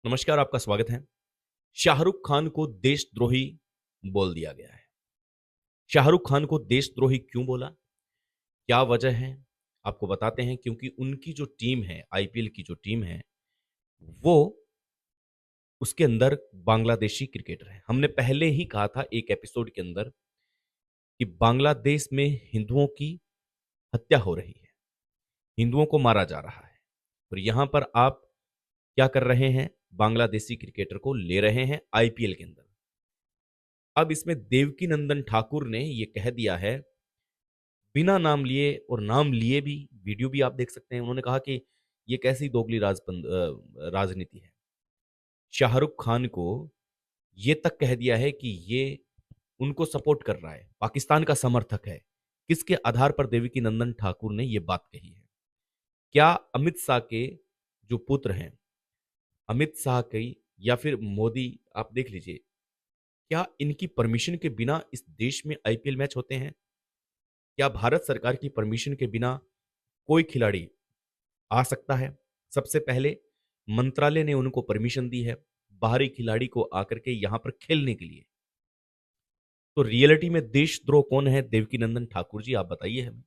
नमस्कार, आपका स्वागत है। शाहरुख खान को देशद्रोही बोल दिया गया है। शाहरुख खान को देशद्रोही क्यों बोला? क्या वजह है? आपको बताते हैं क्योंकि उनकी जो टीम है, आईपीएल की जो टीम है, वो उसके अंदर बांग्लादेशी क्रिकेटर हैं। हमने पहले ही कहा था एक एपिसोड के अंदर कि बांग्लादेश में हिंदुओं की हत्या हो रही है, हिंदुओं को मारा जा रहा है। और यहाँ पर आप क्या कर रहे हैं? बांग्लादेशी क्रिकेटर को ले रहे हैं आईपीएल के अंदर। अब इसमें देवकीनंदन ठाकुर ने ये कह दिया है, बिना नाम लिए और नाम लिए भी, वीडियो भी आप देख सकते हैं। उन्होंने कहा कि ये कैसी दोगली राजनीति है। शाहरुख खान को ये तक कह दिया है कि ये उनको सपोर्ट कर रहा है, पाकिस्तान का समर्थक है। किसके आधार पर देवकीनंदन ठाकुर ने ये बात कही है? क्या अमित शाह के जो पुत्र हैं, अमित शाह की या फिर मोदी, आप देख लीजिए, क्या इनकी परमिशन के बिना इस देश में आईपीएल मैच होते हैं? क्या भारत सरकार की परमिशन के बिना कोई खिलाड़ी आ सकता है? सबसे पहले मंत्रालय ने उनको परमिशन दी है बाहरी खिलाड़ी को आकर के यहां पर खेलने के लिए। तो रियलिटी में देशद्रोह कौन है? देवकीनंदन ठाकुर जी, आप बताइए हमें।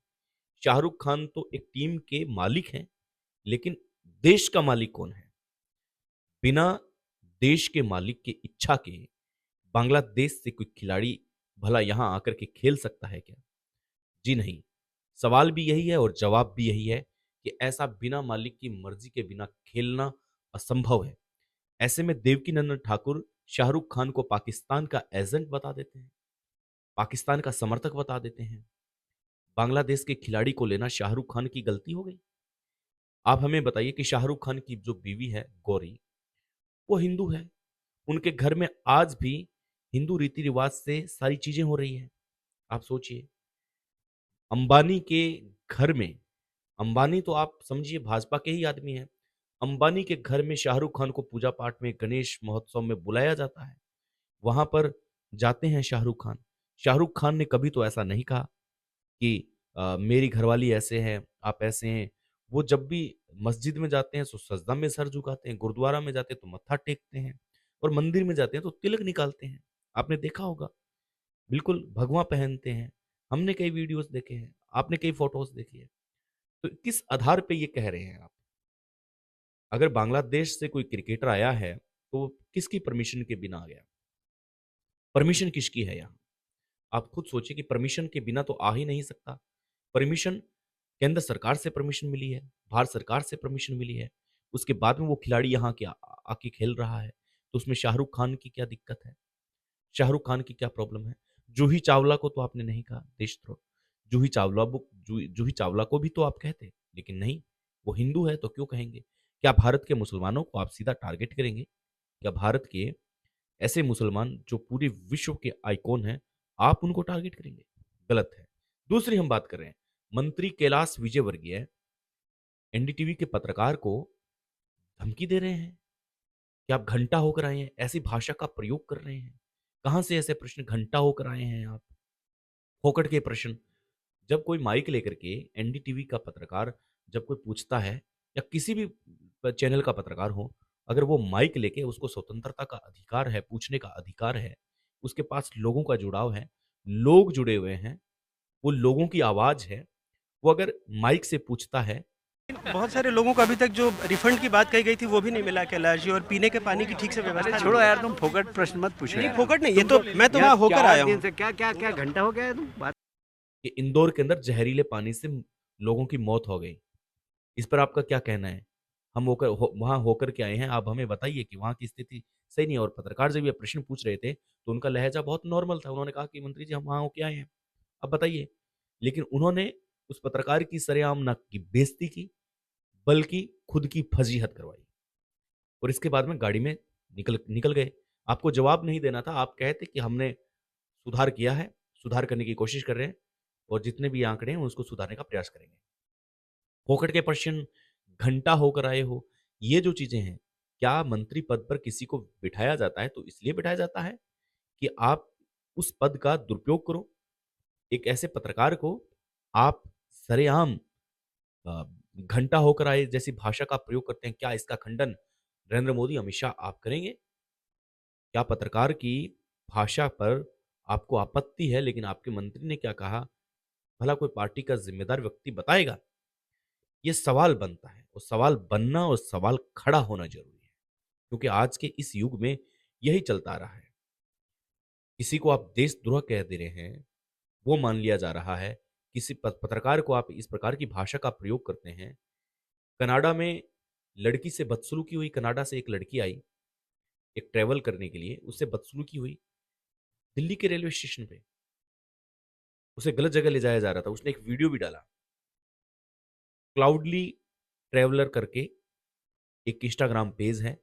शाहरुख खान तो एक टीम के मालिक हैं, लेकिन देश का मालिक कौन है? बिना देश के मालिक की इच्छा के बांग्लादेश से कोई खिलाड़ी भला यहां आकर के खेल सकता है क्या? जी नहीं। सवाल भी यही है और जवाब भी यही है कि ऐसा बिना मालिक की मर्जी के बिना खेलना असंभव है। ऐसे में देवकीनंदन ठाकुर शाहरुख खान को पाकिस्तान का एजेंट बता देते हैं, पाकिस्तान का समर्थक बता देते हैं। बांग्लादेश के खिलाड़ी को लेना शाहरुख खान की गलती हो गई। आप हमें बताइए कि शाहरुख खान की जो बीवी है गौरी, वो हिंदू है। उनके घर में आज भी हिंदू रीति रिवाज से सारी चीजें हो रही है। आप सोचिए, अंबानी के घर में, अंबानी तो आप समझिए भाजपा के ही आदमी हैं। अंबानी के घर में शाहरुख खान को पूजा पाठ में, गणेश महोत्सव में बुलाया जाता है। वहां पर जाते हैं शाहरुख खान। शाहरुख खान ने कभी तो ऐसा नहीं कहा कि मेरी घरवाली ऐसे हैं, आप ऐसे हैं। वो जब भी मस्जिद में जाते हैं तो सजदा में सर झुकाते हैं, गुरुद्वारा में जाते हैं तो मत्था टेकते हैं, और मंदिर में जाते हैं तो तिलक निकालते हैं। आपने देखा होगा, बिल्कुल भगवा पहनते हैं। हमने कई वीडियोस देखे हैं, आपने कई फोटोज देखी है। तो किस आधार पे ये कह रहे हैं आप? अगर बांग्लादेश से कोई क्रिकेटर आया है तो वो किसकी परमिशन के बिना आ गया? परमिशन किसकी है यहाँ? आप खुद सोचिए कि परमिशन के बिना तो आ ही नहीं सकता। परमिशन केंद्र सरकार से परमिशन मिली है, भारत सरकार से परमिशन मिली है। उसके बाद में वो खिलाड़ी यहाँ के आके खेल रहा है, तो उसमें शाहरुख खान की क्या दिक्कत है? शाहरुख खान की क्या प्रॉब्लम है? जूही चावला को तो आपने नहीं कहा देशद्रोह। जूही चावला को भी तो आप कहते, लेकिन नहीं, वो हिंदू है तो क्यों कहेंगे? क्या भारत के मुसलमानों को आप सीधा टारगेट करेंगे? क्या भारत के ऐसे मुसलमान जो पूरे विश्व के आइकॉन हैं, आप उनको टारगेट करेंगे? गलत है। दूसरी हम बात कर रहे हैं, मंत्री कैलाश विजयवर्गीय एनडीटीवी के पत्रकार को धमकी दे रहे हैं कि आप घंटा होकर आए हैं, ऐसी भाषा का प्रयोग कर रहे हैं। कहां से ऐसे प्रश्न, घंटा होकर आए हैं आप? फोकट के प्रश्न। जब कोई माइक लेकर के एनडीटीवी का पत्रकार जब कोई पूछता है, या किसी भी चैनल का पत्रकार हो, अगर वो माइक लेके, उसको स्वतंत्रता का अधिकार है, पूछने का अधिकार है, उसके पास लोगों का जुड़ाव है, लोग जुड़े हुए हैं, वो लोगों की आवाज है, वो अगर माइक से पूछता है। बहुत सारे लोगों को अभी तक जो रिफंड की बात कही गई थी वो भी नहीं मिला कैलाश जी, और पीने के पानी की ठीक से अरे व्यवस्था छोड़ो नहीं यार, है। तुम फोकट प्रश्न मत पूछो नहीं यार। फोकट नहीं, ये तुम तो मैं तो यार वहाँ होकर 4 आया दिन हूँ। से क्या क्या क्या घंटा हो गया है, तुम बात। कि इंदौर के अंदर जहरीले पानी से लोगों की मौत हो गई, इस पर आपका क्या कहना है? हम वहां होकर के आए हैं, आप हमें बताइए कि वहां की स्थिति सही नहीं है। और पत्रकार जब ये प्रश्न पूछ रहे थे तो उनका लहजा बहुत नॉर्मल था। उन्होंने कहा कि मंत्री जी, हम वहां होके आए हैं, अब बताइए। लेकिन उन्होंने उस पत्रकार की सरेआम ना की बेइज्जती की, बल्कि खुद की फजीहत करवाई, और इसके बाद में गाड़ी में निकल निकल गए। आपको जवाब नहीं देना था, आप कहते कि हमने सुधार किया है, सुधार करने की कोशिश कर रहे हैं, और जितने भी आंकड़े हैं उसको सुधारने का प्रयास करेंगे। फोकट के प्रश्न, घंटा होकर आए हो, ये जो चीजें हैं, क्या मंत्री पद पर किसी को बिठाया जाता है तो इसलिए बिठाया जाता है कि आप उस पद का दुरुपयोग करो? एक ऐसे पत्रकार को आप सरेआम अ, घंटा होकर आए जैसी भाषा का प्रयोग करते हैं, क्या इसका खंडन नरेंद्र मोदी, अमित शाह, आप करेंगे? क्या पत्रकार की भाषा पर आपको आपत्ति है, लेकिन आपके मंत्री ने क्या कहा, भला कोई पार्टी का जिम्मेदार व्यक्ति बताएगा? ये सवाल बनता है, और सवाल बनना और सवाल खड़ा होना जरूरी है, क्योंकि आज के इस युग में यही चलता आ रहा है। किसी को आप देशद्रोह कह दे रहे हैं, वो मान लिया जा रहा है। किसी पत्रकार को आप इस प्रकार की भाषा का प्रयोग करते हैं। कनाडा में लड़की से बदसलूकी हुई, कनाडा से एक लड़की आई एक ट्रैवल करने के लिए, उससे बदसलूकी हुई दिल्ली के रेलवे स्टेशन पे। उसे गलत जगह ले जाया जा रहा था, उसने एक वीडियो भी डाला। क्लाउडली ट्रैवलर करके एक इंस्टाग्राम पेज है,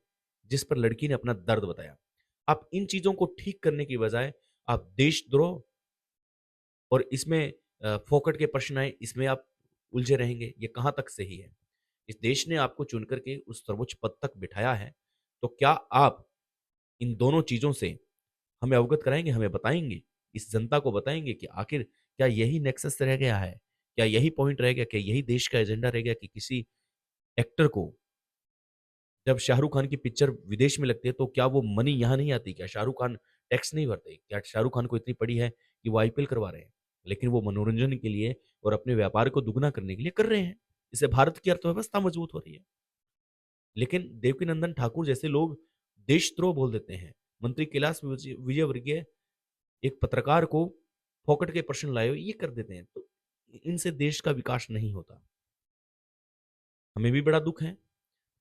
जिस पर लड़की ने अपना दर्द बताया। आप इन चीजों को ठीक करने की बजाय आप देशद्रोह और इसमें फोकट के प्रश्न आए, इसमें आप उलझे रहेंगे। ये कहाँ तक सही है? इस देश ने आपको चुन करके उस सर्वोच्च पद तक बिठाया है, तो क्या आप इन दोनों चीजों से हमें अवगत कराएंगे, हमें बताएंगे, इस जनता को बताएंगे कि आखिर क्या यही नेक्सस रह गया है, क्या यही पॉइंट रह गया, क्या यही देश का एजेंडा रह गया कि किसी एक्टर को, जब शाहरुख खान की पिक्चर विदेश में लगती है तो क्या वो मनी यहाँ नहीं आती? क्या शाहरुख खान टैक्स नहीं भरते? क्या शाहरुख खान को इतनी पड़ी है कि वो आईपीएल करवा रहे हैं? लेकिन वो मनोरंजन के लिए और अपने व्यापार को दुगना करने के लिए कर रहे हैं। इससे भारत की अर्थव्यवस्था मजबूत हो रही है। लेकिन देवकीनंदन ठाकुर जैसे लोग देशद्रोह बोल देते हैं। मंत्री कैलाश विजयवर्गीय एक पत्रकार को फोकट के प्रश्न लाए, ये कर देते हैं, तो इनसे देश का विकास नहीं होता। हमें भी बड़ा दुख है।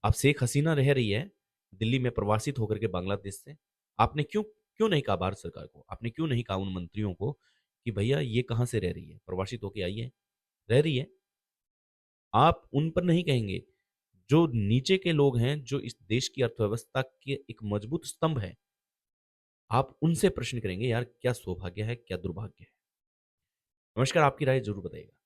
अब शेख हसीना रह रही है दिल्ली में प्रवासित होकर के बांग्लादेश से। आपने क्यों क्यों नहीं कहा भारत सरकार को, आपने क्यों नहीं कहा उन मंत्रियों को कि भैया ये कहाँ से रह रही है, प्रवासित होके आई है, रह रही है? आप उन पर नहीं कहेंगे। जो नीचे के लोग हैं, जो इस देश की अर्थव्यवस्था के एक मजबूत स्तंभ है, आप उनसे प्रश्न करेंगे। यार क्या सौभाग्य है, क्या दुर्भाग्य है। नमस्कार, आपकी राय जरूर बताइएगा।